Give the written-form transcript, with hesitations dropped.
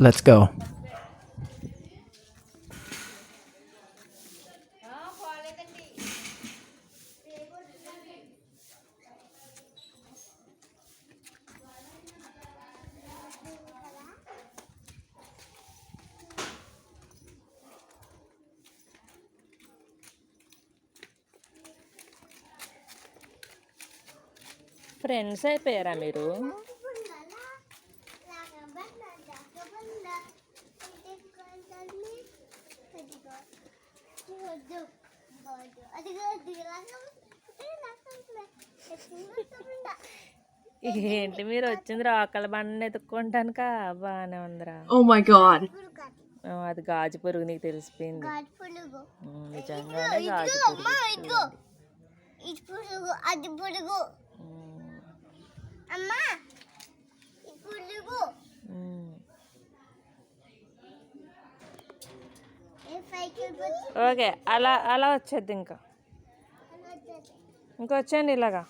Let's go. Friends అయిపోయారా మీరు? ఏంటి మీరు వచ్చింది రాకల బండిని ఎత్తుక్కుంటానుక? బాగానే ఉందిరా. Oh my god. అది గాజు పురుగు, నీకు తెలిసిపోయింది. నిజంగానే గాజు పురుగు. ఓకే, అలా అలా వచ్చేది. ఇంకా వచ్చేయండి ఇలాగా.